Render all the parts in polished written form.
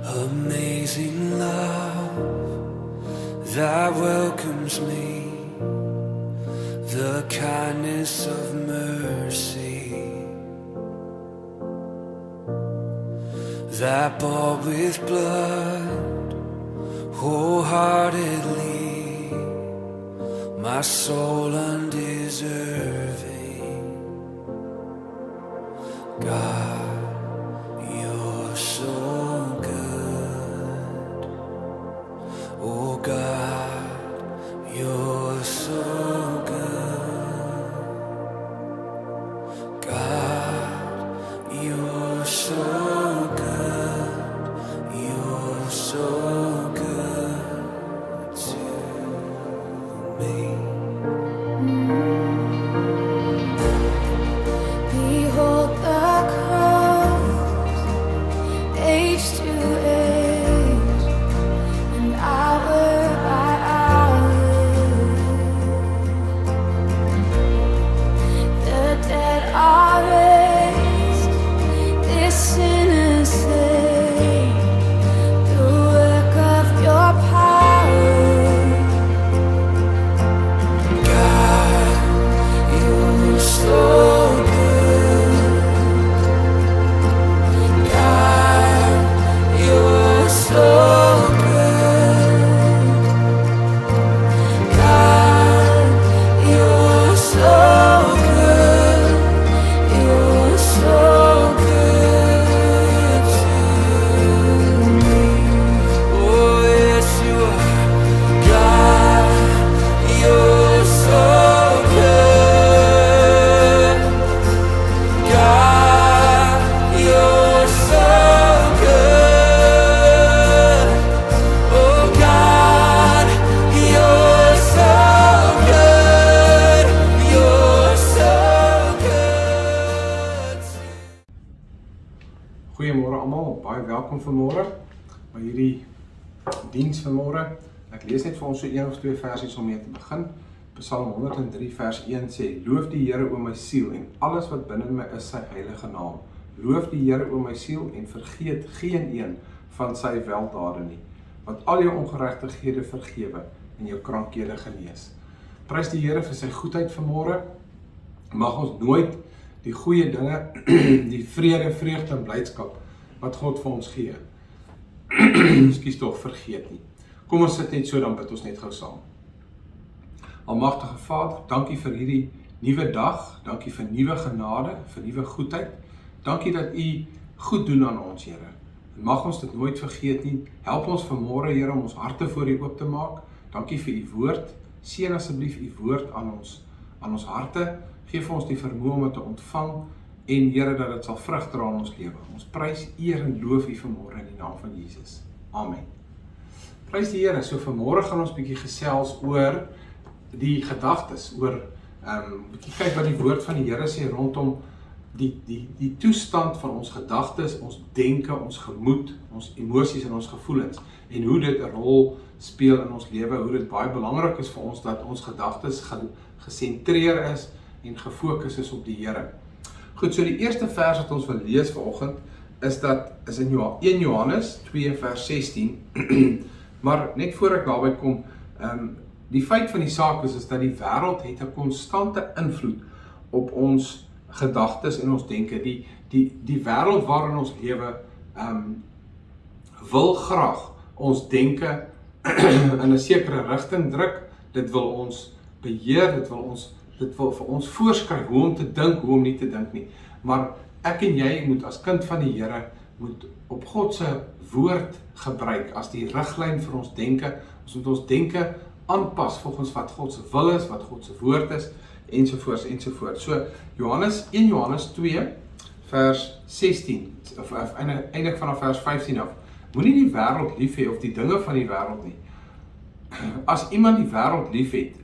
Amazing love that welcomes me, the kindness of mercy that bought with blood wholeheartedly my soul undeserving. God, you're so good. Oh God, you're so good. God, you're so good. You're so good to me. Behold the cross, age to age, and hour by hour, the dead are raised, this sinner saved, the work of your power. God, you're so good. God, you're so good. God, you're so good. You're so good to me. Oh, yes, you are. God, you're so good. God, you're so good. Oh God, you're so good. You're so good. Goeiemôre almal, baie welkom vanmôre by hierdie diens vanmôre. Ek lees net vir ons so een of twee versies om mee te begin. Psalm 103 vers 1 sê: Loof die Here o my siel en alles wat binne my is sy heilige naam. Loof die Here o my siel en vergeet geen een van sy weldade nie, wat al jou ongeregtighede vergewe en jou krankhede genees. Prys die Here vir sy goedheid vanmôre. Mag ons nooit die goeie dinge, die vrede, vreugde en blydskap wat God vir ons gee, ekskuus tog, vergeet nie. Kom ons sit net so, dan bid ons net gou saam. Almagtige Vader, dankie vir hierdie nuwe dag, dankie vir nuwe genade, vir nuwe goedheid. Dankie dat U goed doen aan ons, Here. En mag ons dit nooit vergeet nie. Help ons vanmôre, Here, om ons harte voor U oop te maak. Dankie vir U woord. Seën asseblief U woord aan ons harte. Geef ons die vermoë om dit te ontvang en Here, dat dit sal vrug dra in ons lewe. Ons prys, eer en loof U vanmôre in die naam van Jesus. Amen. Prys die Here. So vanmôre gaan ons bietjie gesels oor die gedagtes, oor bietjie kyk wat die woord van die Here sê rondom die toestand van ons gedagtes, ons denke, ons gemoed, ons emosies en ons gevoelens en hoe dit 'n rol speel in ons lewe, hoe dit baie belangrik is vir ons dat ons gedagtes gesentreer is en gefokus is op die Here. Goed, so die eerste vers wat ons wil lees vanoggend is in 1 Johannes 2 vers 16. Maar net voor ek daarby kom, die feit van die saak is dat die wêreld het 'n konstante invloed op ons gedagtes en ons denke. Die wêreld waarin ons lewe wil graag ons denke in 'n sekere rigting druk. Dit wil ons beheer, dit wil vir ons voorskryf hoe om te dink, hoe om nie te dink nie. Maar ek en jy moet as kind van die Here moet op God se woord gebruik as die riglyn vir ons denke. Ons moet ons denke aanpas volgens wat God se wil is, wat God se woord is, ensovoorts ensovoorts. So 1 Johannes 2 vers 16 of eintlik vanaf vers 15 af. Moenie die wêreld lief hê of die dinge van die wêreld nie. As iemand die wêreld liefhet,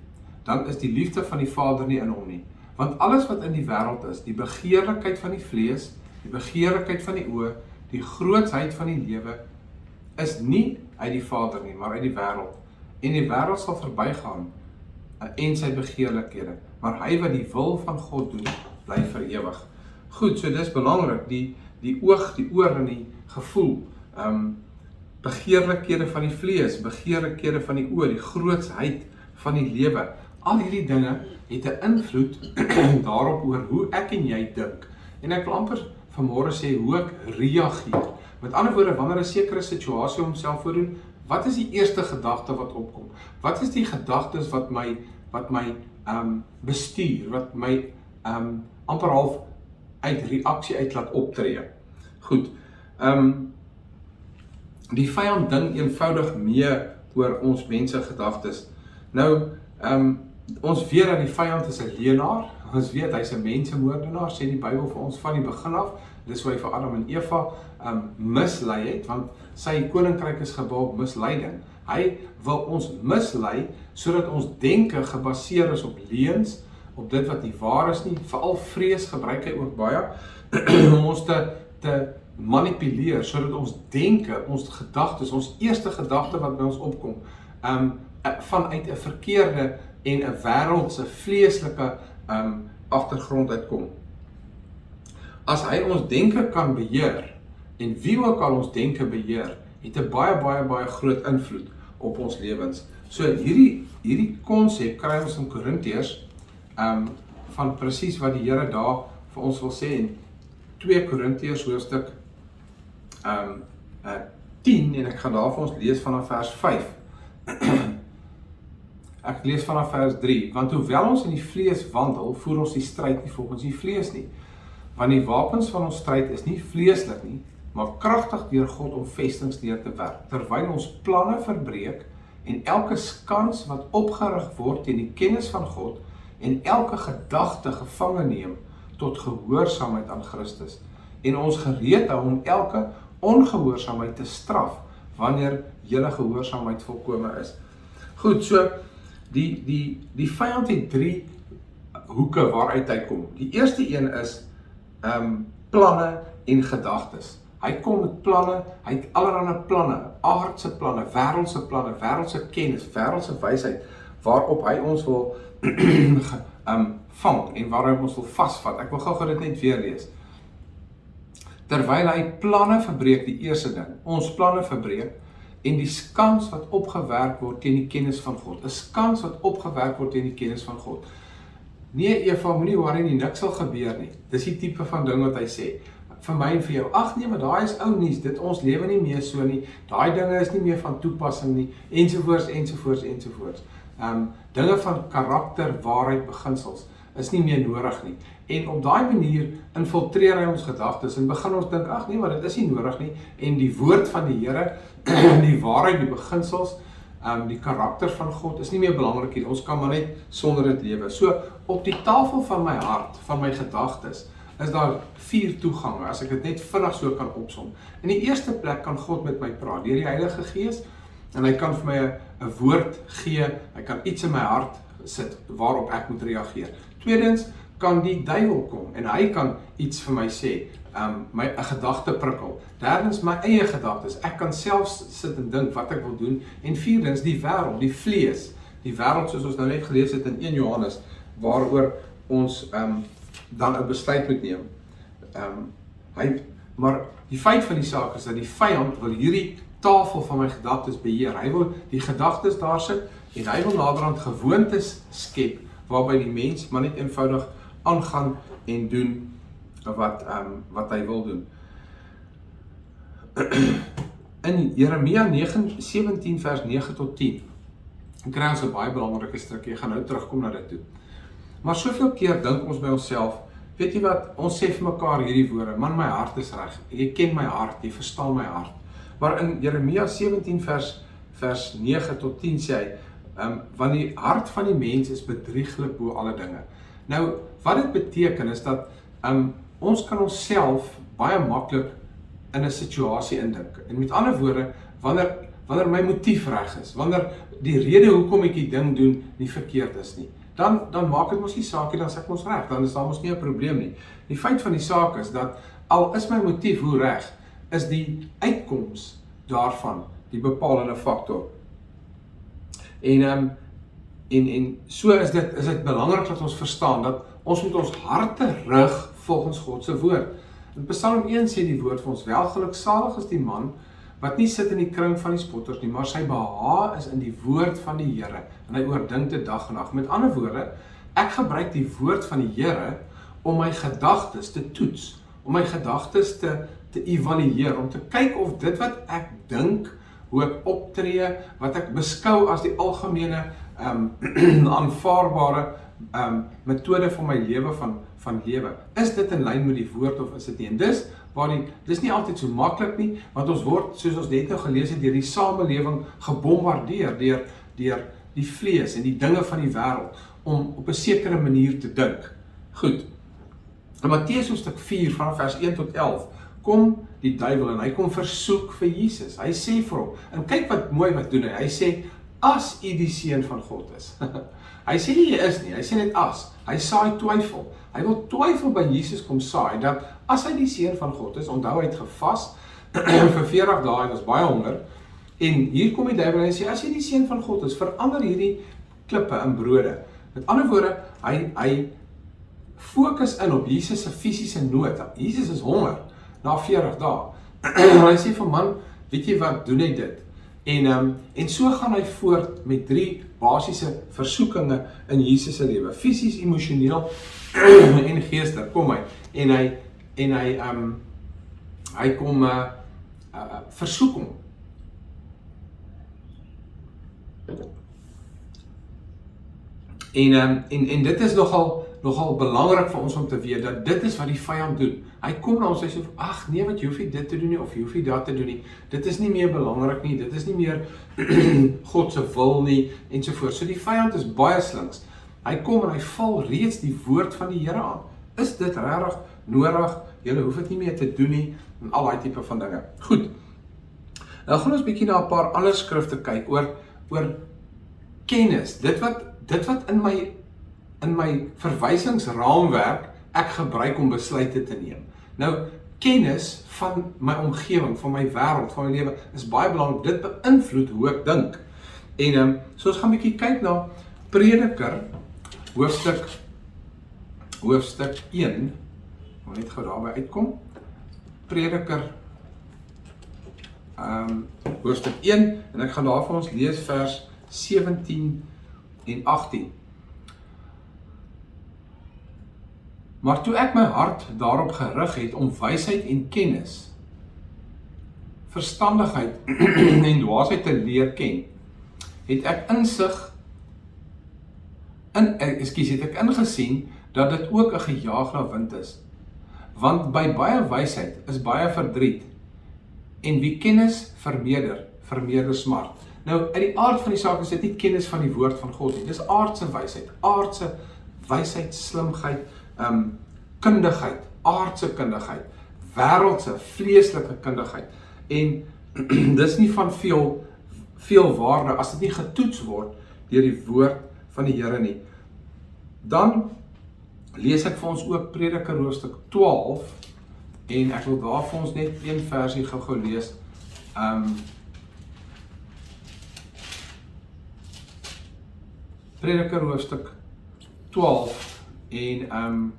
dan is die liefde van die Vader nie in hom nie. Want alles wat in die wêreld is, die begeerlikheid van die vlees, die begeerlikheid van die oë, die grootsheid van die lewe, is nie uit die Vader nie, maar uit die wêreld. En die wêreld sal verbygaan en sy begeerlikhede, maar hy wat die wil van God doen, bly vir ewig. Goed, so dis belangrik, die oog, die oor en die gevoel, begeerlikhede van die vlees, begeerlikhede van die oë, die grootsheid van die lewe. Al hierdie dinge het 'n invloed daarop oor hoe ek en jy dink. En ek wil amper vanmôre sê hoe ek reageer. Met ander woorde, wanneer 'n sekere situasie homself voordoen, wat is die eerste gedagte wat opkom? Wat is die gedagtes wat my bestuur, wat my amper half uit reaksie uit laat optree? Goed, die vyand dink eenvoudig mee oor ons mense gedagtes. Nou, ons weet dat die vyand is 'n leienaar, ons weet hy's 'n mensemoordenaar, sê die Bybel vir ons van die begin af. Dis hoe hy vir Adam en Eva mislei het, want sy koninkryk is gebou op misleiding. Hy wil ons mislei, sodat ons denke gebaseer is op leuns, op dit wat nie waar is nie, veral vrees gebruik hy ook baie, om ons te manipuleer, sodat ons denke, ons gedagtes, ons eerste gedagte wat by ons opkom, vanuit 'n verkeerde en 'n wêreldse, vleeslike agtergrond uitkom. As hy ons denke kan beheer, en wie ook al ons denke beheer, het 'n baie groot invloed op ons lewens. So hierdie konsep kry ons in Korintiërs, van presies wat die Here daar vir ons wil sê in 2 Korintiërs hoofstuk 10, en ek gaan daar vir ons lees vanaf vers 5. Ek lees vanaf vers 3, want hoewel ons in die vlees wandel, voer ons die stryd nie volgens die vlees nie. Want die wapens van ons stryd is nie vleeslik nie, maar kragtig deur God om vestings neer te werp, terwyl ons planne verbreek en elke skans wat opgerig word teen die kennis van God en elke gedagte gevange neem tot gehoorsaamheid aan Christus, en ons gereed hou om elke ongehoorsaamheid te straf wanneer julle gehoorsaamheid volkome is. Goed, so die vyand het 3 hoeke waaruit hy kom. Die eerste een is planne en gedagtes. Hy kom met planne, hy het allerlei planne, aardse planne, wêreldse kennis, wêreldse wysheid, waarop hy ons wil vang en waar hy ons wil vasvat. Ek wil gou dit net weer lees. Terwyl hy planne verbreek, die eerste ding, ons planne verbreek, en die skans wat opgewerk word teen die kennis van God. 'n Skans wat opgewerk word teen die kennis van God. Nee, Eva, moenie worry nie, niks sal gebeur nie. Dis die tipe van ding wat hy sê. Vir my en vir jou, ag nee, maar daai is ou nuus, ons lewe nie meer so nie, daai dinge is nie meer van toepassing nie, ensovoorts. Dinge van karakter, waarheid, beginsels, is nie meer nodig nie. En op daai manier infiltreer hy ons gedagtes en begin ons dink, ag nee, maar dit is nie nodig nie, en die woord van die Here, die waarheid, die beginsels, die karakter van God is nie meer belangrik nie, ons kan maar net sonder dit lewe. So, op die tafel van my hart, van my gedagtes, is daar 4 toegange, as ek dit net vinnig so kan opsom. In die eerste plek kan God met my praat, deur die Heilige Gees, en hy kan vir my 'n woord gee, hy kan iets in my hart sit, waarop ek moet reageer. Tweedens, kan die duiwel kom, en hy kan iets vir my sê, 'n gedagte prikkel. Derdens, my eie gedagtes, ek kan selfs sit en dink wat ek wil doen, en vierdens, die wêreld, die vlees, die wêreld soos ons nou net gelees het in 1 Johannes, waaroor ons dan 'n besluit moet neem. Maar die feit van die saak is dat die vyand wil hierdie tafel van my gedagtes beheer. Hy wil die gedagtes daar sit en hy wil naderhand gewoontes skep waarby die mens maar net eenvoudig aangaan en doen wat hy wil doen. In Jeremia 17 vers 9 tot 10 kry ons 'n baie belangrike stukkie, ek gaan nou terugkom na dit toe. Maar soveel keer dink ons by onsself, weet jy wat, ons sê vir mekaar hierdie woorde, man, my hart is reg, jy ken my hart, jy verstaan my hart. Maar in Jeremia 17 vers 9 tot 10 sê hy, want die hart van die mens is bedrieglik bo alle dinge. Nou, wat dit beteken is dat ons kan onsself baie maklik in 'n situasie indink. En met ander woorde, wanneer my motief reg is, wanneer die rede hoekom ek die ding doen nie verkeerd is nie, dan maak dit mos nie saak nie, dan sê ek mos reg, dan is daar mos nie 'n probleem nie. Die feit van die saak is dat al is my motief hoe reg, is die uitkoms daarvan die bepalende faktor. En so is dit belangrik dat ons verstaan dat ons moet ons harte rig volgens God se woord. In Psalm 1 sê die woord vir ons, welgeluksalig is die man wat nie sit in die kring van die spotters nie, maar sy behaag is in die woord van die Here, en hy oordink dit dag en nag. Met ander woorde, ek gebruik die woord van die Here om my gedagtes te toets, om my gedagtes te evalueer, om te kyk of dit wat ek dink, hoe ek optree, wat ek beskou as die algemene aanvaarbare metode van my lewe van lewe. Is dit in lyn met die woord of is dit nie? En dis nie altyd so maklik nie, want ons word, soos ons net nou gelees het, deur die samelewing gebombardeer, deur die vlees en die dinge van die wêreld, om op 'n sekere manier te dink. Goed, in Matteus hoofstuk 4 vanaf vers 1 tot 11, kom die duiwel en hy kom versoek vir Jesus. Hy sê vir hom, en kyk wat mooi wat doen hy sê, as u die seun van God is. Hy sê nie jy is nie, hy sê net as. Hy saai twyfel. Hy wil twyfel by Jesus kom saai, dat as hy die seun van God is, onthou hy het gevas vir 40 dae, en was baie honger, en hier kom die duiwel en hy sê, as jy die seun van God is, verander hierdie klippe in brode. Met ander woorde, hy fokus in op Jesus se fisiese nood. Jesus is honger na 40 dae. Hy sê vir man, weet jy wat, doen hy dit? En so gaan hy voort met 3 basiese versoekinge in Jesus se lewe. Fisies, emosioneel en geestelik kom hy. En hy kom versoek hom. En dit is nogal belangrik vir ons om te weet, dat dit is wat die vyand doen. Hy kom na ons, hy sê, ag nee, wat jy hoef nie dit te doen nie, of jy hoef nie dat te doen nie. Dit is nie meer belangrik nie, dit is nie meer God se wil nie, ensovoorts. So die vyand is baie slinks. Hy kom en hy val reeds die woord van die Here aan. Is dit regtig nodig? Julle hoef dit nie meer te doen nie, en al daai tipe van dinge. Goed. Nou gaan ons bietjie na 'n paar ander skrifte kyk oor kennis. Dit wat in my verwysingsraamwerk ek gebruik om besluite te neem. Nou, kennis van my omgewing, van my wêreld, van my lewe, is baie belangrik. Dit beïnvloed hoe ek dink. En so ons gaan 'n bietjie kyk na Prediker, hoofstuk 1, moet net gou daarby uitkom. Prediker, hoofstuk 1, en ek gaan daar vir ons lees vers 17 en 18. Maar toe ek my hart daarop gerig het om wysheid en kennis, verstandigheid en dwaasheid te leer ken, het ek ingesien dat dit ook 'n gejaag na wind is. Want by baie wysheid is baie verdriet, en wie kennis vermeerder smart. Nou, uit die aard van die saak is dit nie kennis van die woord van God nie. Dis aardse wysheid, slimheid, kundigheid, aardse kundigheid, wêreldse, vleeslike kundigheid. En dis nie van veel waarde as dit nie getoets word deur die woord van die Here nie. Dan lees ek vir ons ook Prediker hoofstuk 12, en ek wil daar vir ons net een versie gou lees. Prediker hoofstuk 12, en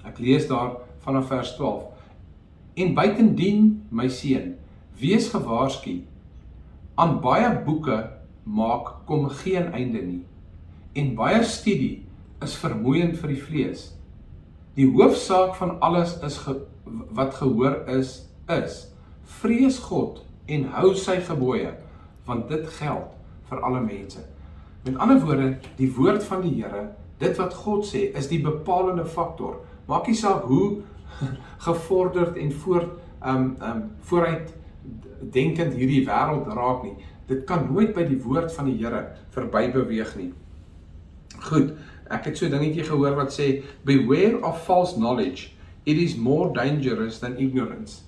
ek lees daar vanaf vers 12. En buitendien, my seun, wees gewaarsku, aan baie boeke kom geen einde nie, en baie studie is vermoeiend vir die vlees. Die hoofsaak van alles wat gehoor is, vrees God en hou sy gebooie, want dit geld vir alle mense. Met ander woorde, die woord van die Here, dit wat God sê, is die bepalende faktor. Maak nie saak hoe gevorderd en vooruitdenkend hierdie wêreld raak nie. Dit kan nooit by die woord van die Here verby beweeg nie. Goed, ek het so 'n dingetjie gehoor wat sê, beware of false knowledge, it is more dangerous than ignorance.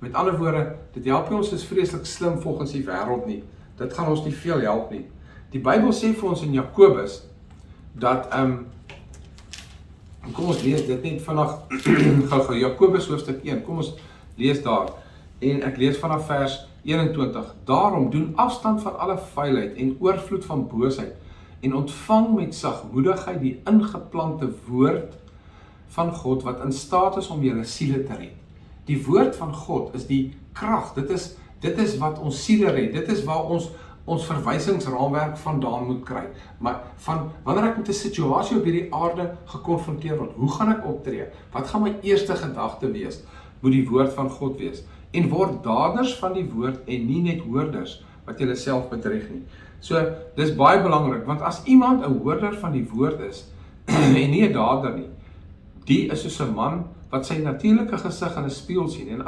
Met ander woorde, dit help nie ons is vreeslik slim volgens die wêreld nie. Dit gaan ons nie veel help nie. Die Bybel sê vir ons in Jakobus, dat, kom ons lees dit net vanaf, Jakobus hoofstuk 1, kom ons lees daar, en ek lees vanaf vers 21, daarom doen afstand van alle vuilheid en oorvloed van boosheid, en ontvang met sagmoedigheid die ingeplante woord van God, wat in staat is om julle siele te red. Die woord van God is die krag, dit Dit is wat ons siele red, dit is waar ons verwysingsraamwerk vandaan moet kry. Maar wanneer ek met 'n situasie op hierdie aarde gekonfronteer word, hoe gaan ek optree? Wat gaan my eerste gedagte wees? Moet die woord van God wees. En word daders van die woord en nie net hoorders wat julle self bedrieg nie. So, dis baie belangrik, want as iemand 'n hoorder van die woord is en nie 'n dader nie, die is soos 'n man wat sy natuurlike gesig in 'n spieël sien, en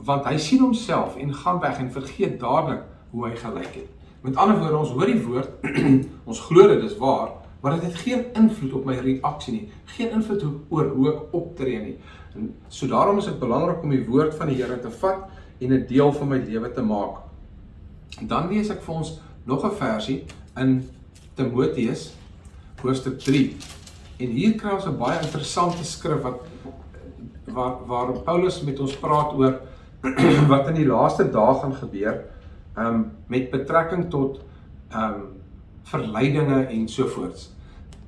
want hy sien homself en gaan weg en vergeet dadelik hoe hy gelyk het. Met ander woorde, ons hoor die woord, ons glo dit is waar, maar dit het geen invloed op my reaksie nie, geen invloed oor hoe ek optree nie. En so daarom is dit belangrik om die woord van die Here te vat en 'n deel van my lewe te maak. Dan lees ek vir ons nog 'n versie in Timoteus hoofstuk 3. En hier kry ons 'n baie interessante skrif waar Paulus met ons praat oor wat in die laaste dae gaan gebeur met betrekking tot verleidinge en sovoorts.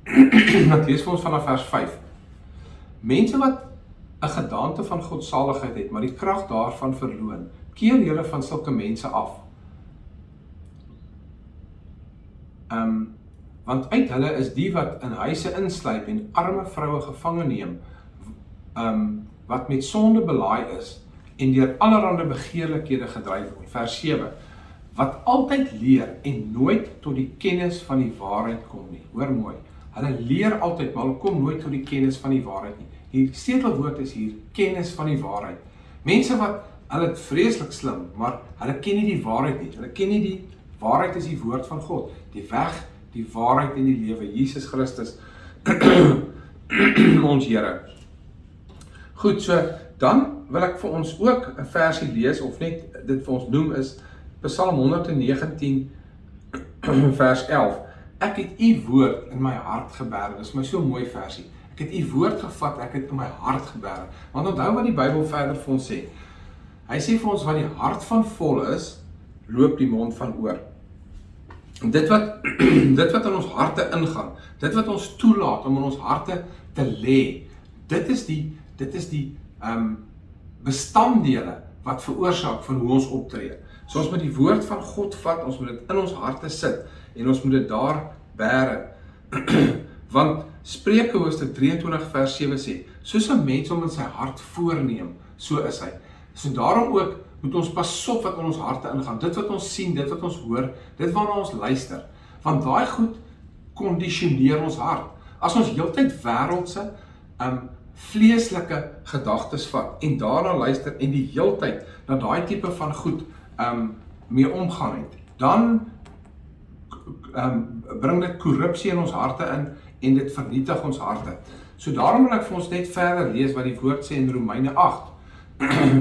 Ek lees vir ons vanaf vers 5. Mense wat 'n gedaante van godsaligheid het, maar die krag daarvan verloon, keer julle van sulke mense af. Want uit hulle is die wat in huise insluip en arme vroue gevange neem, wat met sonde belaai is en deur allerlei begeerlikhede gedryf word. Vers 7. Wat altyd leer en nooit tot die kennis van die waarheid kom nie. Hoor mooi. Hulle leer altyd, maar hulle kom nooit tot die kennis van die waarheid nie. Die sleutelwoord is hier, kennis van die waarheid. Mense wat, hulle is vreeslik slim, maar hulle ken nie die waarheid nie. Hulle ken nie die waarheid is die woord van God. Die weg, die waarheid en die lewe. Jesus Christus, ons Here. Goed, so, dan wil ek vir ons ook 'n versie lees, of net dit vir ons noem, is Psalm 119, vers 11. Ek het u woord in my hart geberg. Dis my so mooi versie. Ek het u woord gevat, ek het in my hart geberg. Want onthou wat die Bybel verder vir ons sê. Hy sê vir ons, wat die hart van vol is, loop die mond van oor. Dit wat in ons harte ingaan, dit wat ons toelaat om in ons harte te lê, dit is die bestanddele wat veroorsaak van hoe ons optree. So ons moet die woord van God vat, ons moet dit in ons harte sit en ons moet dit daar bære. Want Spreuke hoofstuk 23 vers 7 sê, soos 'n mens hom in sy hart voorneem, so is hy. So daarom ook moet ons pas op wat in ons harte ingaan, dit wat ons sien, dit wat ons hoor, dit waarna ons luister. Want daai goed kondisioneer ons hart. As ons heeltyd wêreldse, vleeslike gedagtes vat en daarna luister en die heeltyd na daai tipe van goed mee omgaan het, dan bring dit korrupsie in ons harte in en dit vernietig ons harte. So daarom wil ek vir ons net verder lees wat die woord sê in Romeine 8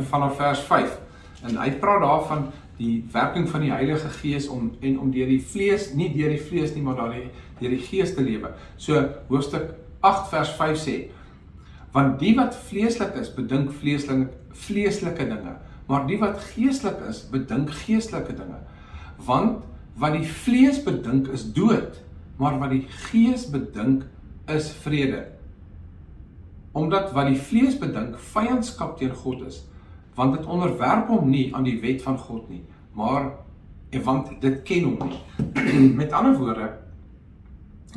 vanaf vers 5. En hy praat daarvan die werking van die Heilige Gees om deur die vlees, nie deur die vlees nie, maar deur die Gees te lewe. So hoofstuk 8 vers 5 sê, want die wat vleeslik is, bedink vleeslike dinge, maar die wat geestelik is, bedink geestelike dinge. Want wat die vlees bedink is dood, maar wat die Gees bedink is vrede. Omdat wat die vlees bedink vyandskap teen God is, want dit onderwerp hom nie aan die wet van God nie, maar want dit ken hom nie. Met ander woorde,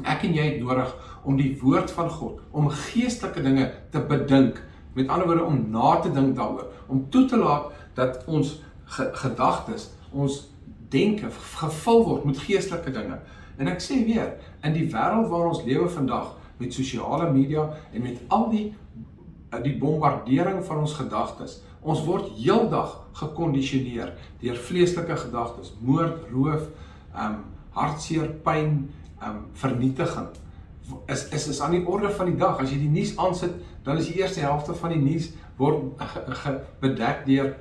ek en jy het nodig om die woord van God, om geestelike dinge te bedink, met ander woorde om na te dink daaroor, om toe te laat dat ons gedagtes, ons denke gevul word met geestelike dinge. En ek sê weer, in die wêreld waar ons lewe vandag, met sosiale media en met al die bombardering van ons gedagtes, ons word heeldag gekondisioneer deur vleeslike gedagtes, moord, roof, hartseer, pyn, vernietiging. Is aan die orde van die dag. As jy die nuus aansit, dan is die eerste helfte van die nuus word bedek deur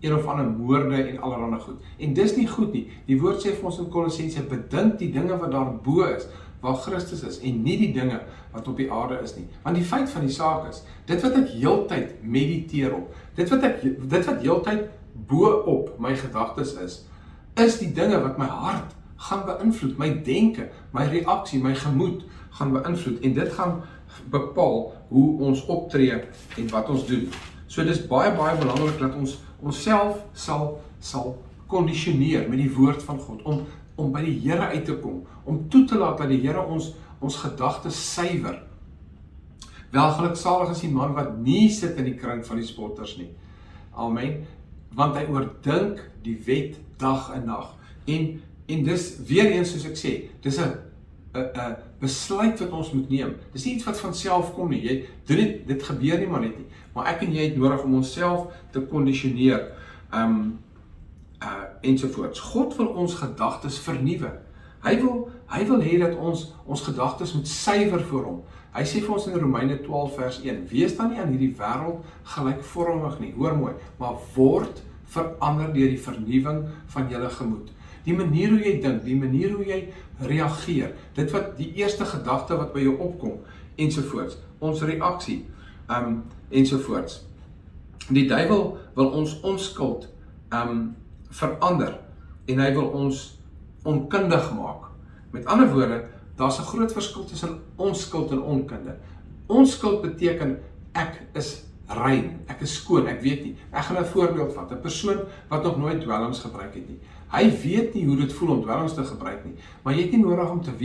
een of ander moorde en allerlei goed. En dis nie goed nie. Die woord sê vir ons in Kolossense, bedink die dinge wat daar bo is, waar Christus is, en nie die dinge wat op die aarde is nie. Want die feit van die saak is, dit wat ek heeltyd mediteer op, dit wat heeltyd bo op my gedagtes is die dinge wat my hart gaan beïnvloed, my denke, my reaksie, my gemoed gaan beïnvloed, en dit gaan bepaal hoe ons optree en wat ons doen. So dis baie belangrik dat ons onsself sal kondisioneer met die woord van God om by die Here uit te kom, om toe te laat dat die Here ons gedagtes suiwer. Welgeluksalig is die man wat nie sit in die kring van die spotters nie. Amen. Want hy oordink die wet dag en nag. En dis weer eens soos ek sê, dis 'n besluit wat ons moet neem. Dis nie iets wat van self kom nie. Dit gebeur nie maar net nie. Maar ek en jy het nodig om onsself te kondisioneer. Ensovoorts. God wil ons gedagtes vernuwe. Hy wil hê dat ons gedagtes moet suiwer voor hom. Hy sê vir ons in Romeine 12 vers 1, wees dan nie aan hierdie wêreld gelykvormig nie, hoor mooi, maar word verander deur die vernuwing van julle gemoed. Die manier hoe jy dink, die manier hoe jy reageer, dit wat die eerste gedagte wat by jou opkom, ensovoorts, ons reaksie, ensovoorts. Die duiwel wil ons onskuld verander en hy wil ons onkundig maak. Met ander woorde, daar's 'n groot verskil tussen onskuld en onkunde. Onskuld beteken ek is rein, ek is skoon, ek weet nie. Ek gaan 'n voorbeeld vat, 'n persoon wat nog nooit dwelms gebruik het nie. Hy weet nie hoe dit voel om dwelms te gebruik nie, maar jy het nie nodig om te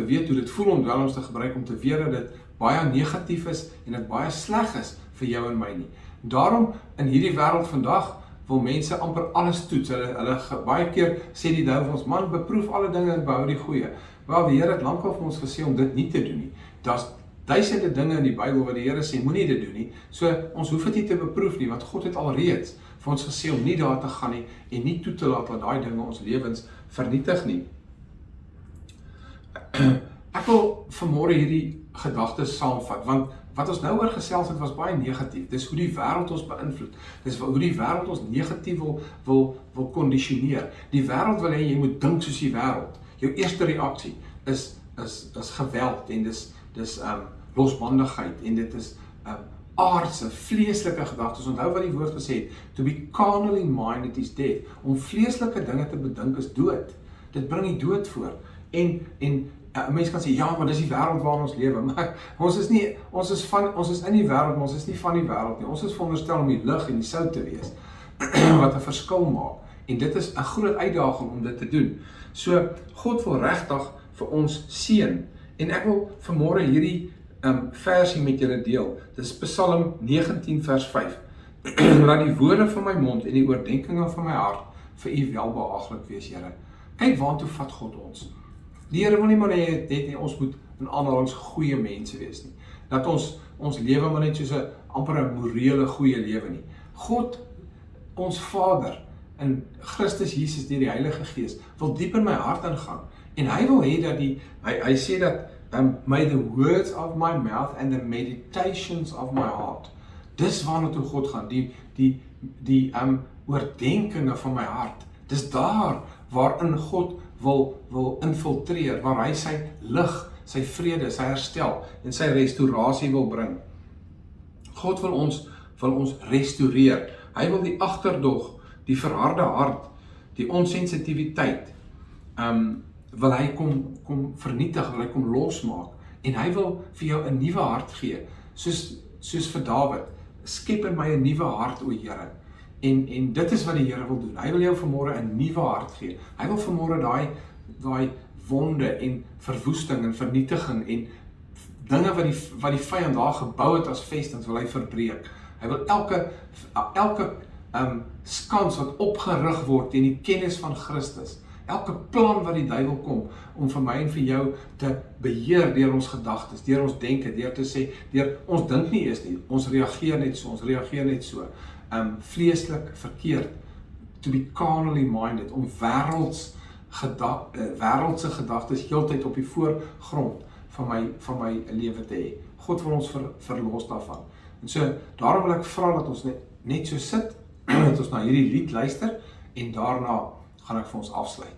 weet hoe dit voel om dwelms te gebruik, om te weet dat dit baie negatief is en dit baie sleg is vir jou en my nie. Daarom in hierdie wêreld vandag wil mense amper alles toets. Hulle baie keer sê die duiwel vir ons, man, beproef alle dinge en behou die goeie. Wel, die Here het lankal vir ons gesê om dit nie te doen nie. Daar's duisende dinge in die Bybel wat die Here sê, moenie dit doen nie. So, ons hoef dit nie te beproef nie, want God het alreeds vir ons gesê om nie daar te gaan nie en nie toe te laat dat daai dinge ons lewens vernietig nie. Ek wil vanmôre hierdie gedagtes saamvat, want wat ons nou oor gesels het was baie negatief. Dis hoe die wêreld ons beïnvloed. Dis hoe die wêreld ons negatief wil kondisioneer. Die wêreld wil hê jy moet dink soos die wêreld. Jou eerste reaksie is geweld en dis losbandigheid en dit is aardse, vleeslike gedagtes. Onthou wat die woord gesê het, to be carnally minded is death. Om vleeslike dinge te bedink is dood. Dit bring die dood voor. En mense kan sê, ja, maar dis die wêreld waarin ons lewe, maar ons is in die wêreld, maar ons is nie van die wêreld nie. Ons is veronderstel om die lig en die sout te wees, wat 'n verskil maak. En dit is 'n groot uitdaging om dit te doen. So, God wil regtig vir ons seën. En ek wil vanmôre hierdie versie met julle deel. Dis Psalm 19 vers 5. Laat die woorde van my mond en die oordeenkinge van my hart vir u welbehaaglik wees, Here. Kyk waartoe vat God ons. Die Here wil nie maar hê ons moet in aanhalings goeie mense wees nie. Dat ons lewe maar net soos 'n amper 'n morele goeie lewe nie. God, ons Vader, in Christus Jesus deur die Heilige Gees, wil diep in my hart ingaan. En hy wil hê dat hy sê dat may the words of my mouth and the meditations of my heart. Dis waarna toe God gaan, die oordeenkinge van my hart. Dis daar waarin God wil infiltreer, waar hy sy lig, sy vrede, sy herstel en sy restaurasie wil bring. God wil ons restoreer. Hy wil die agterdog, die verharde hart, die onsensitiwiteit, wil hy kom vernietig, wil hy kom losmaak. En hy wil vir jou 'n nuwe hart gee, soos vir Dawid. Skep in my 'n nuwe hart, o Here. En dit is wat die Here wil doen. Hy wil jou vanmôre 'n nuwe hart gee. Hy wil vanmôre daai wonde en verwoesting en vernietiging en dinge wat die vyand daar gebou het as vestings, wil hy verbreek. Hy wil elke skans wat opgerig word teen die kennis van Christus, elke plan wat die duiwel kom om vir my en vir jou te beheer deur ons gedagtes, deur ons denke, deur te sê, deur ons dink nie eers nie, ons reageer net so, vleeslik verkeerd, to be carnally minded, om wêreldse gedagtes heeltyd op die voorgrond van my lewe te hê. God wil ons verlos daarvan. En so, daarom wil ek vra dat ons net so sit, dat ons na hierdie lied luister, en daarna gaan ek vir ons afsluit.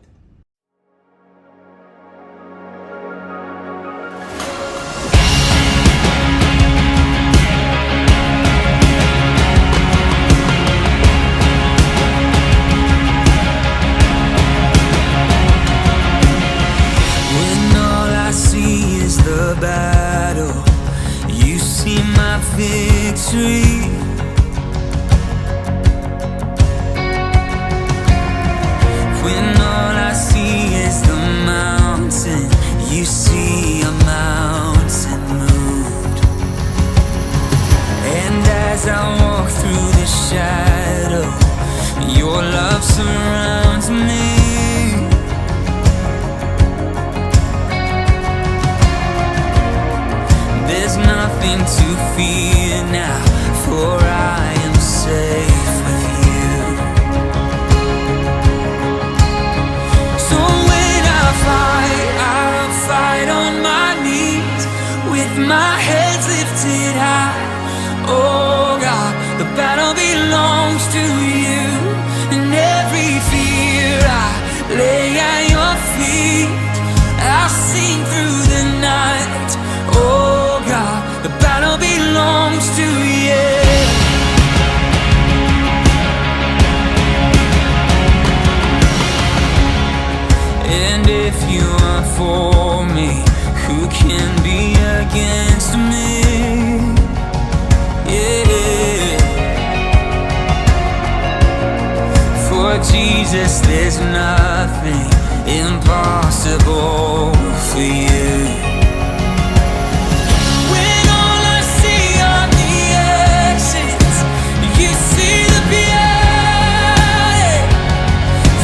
When all I see is the battle, you see my my victory. When all I see is the mountain, you see a mountain moved. And as I walk through the shadow, your love surrounds me. There's nothing to fear now, for I am safe with you. So when I'll fight on my knees with my head lifted high. Oh God, the battle belongs to you, and every fear I lay at your feet. I'll sing through the night. Oh God, the battle belongs to you. And if you are for me, who can be against me? Yeah. For Jesus, there's nothing impossible for you. When all I see are the exits, you see the beauty.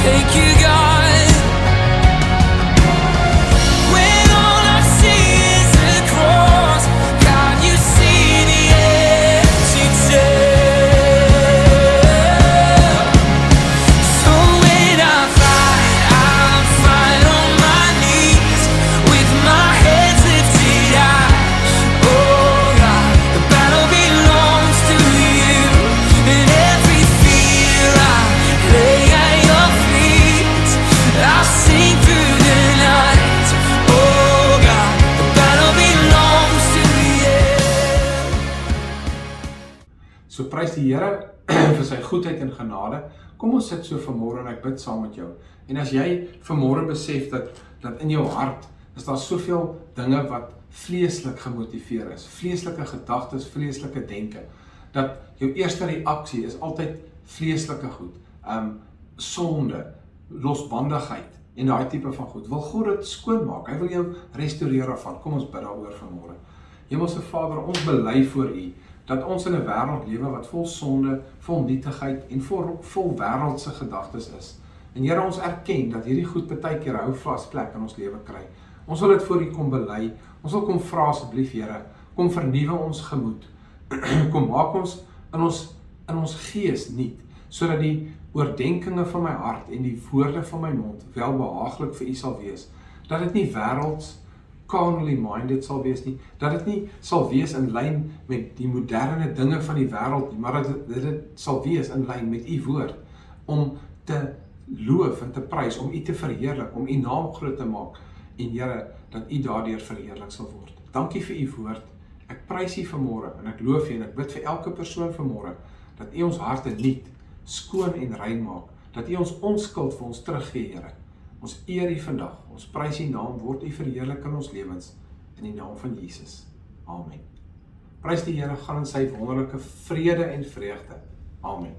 Thank you, God. When all I see is the cross, God, you see the empty tomb. So when I'll fight on my knees with my head lifted high. Oh God, the battle belongs to you, and every fear I lay at your feet. I'll sing through the night. Oh God, the battle belongs to you. So prys die Here vir sy goedheid en genade. Kom ons sit so vanmôre en ek bid saam met jou. En as jy vanmôre besef dat in jou hart is daar soveel dinge wat vleeslik gemotiveer is, vleeslike gedagtes, vleeslike denke, dat jou eerste reaksie is altyd vleeslike goed, sonde, losbandigheid en daai tipe van goed. Wil God dit skoonmaak? Hy wil jou restoreer daarvan. Kom ons bid daaroor vanmôre. Hemelse Vader, ons bely voor U dat ons in 'n wêreld lewe wat vol sonde, vol nietigheid en vol wêreldse gedagtes is. En Here, ons erken dat hierdie goed baie keer hou vas plek in ons lewe kry. Ons wil dit voor U kom bely. Ons wil kom vra asseblief, Here, kom vernuwe ons gemoed. Kom maak ons in ons gees nuut, sodat die oordenkinge van my hart en die woorde van my mond welbehaaglik vir U sal wees. Dat dit nie wêrelds carnally minded sal wees nie, dat dit nie sal wees in lyn met die moderne dinge van die wêreld nie, maar dat dit sal wees in lyn met U woord, om te loof en te prys, om U te verheerlik, om U naam groot te maak, en Here, dat U daardeur verheerlik sal word. Dankie vir U woord, ek prys U vanmôre, en ek loof U, en ek bid vir elke persoon vanmôre, dat U ons harte nuut, skoon en rein maak, dat U ons onskuld vir ons teruggee, Here. Ons eer U vandag, ons prys U naam, word U verheerlik in ons lewens, in die naam van Jesus. Amen. Prys die Here, gaan in sy wonderlike vrede en vreugde. Amen.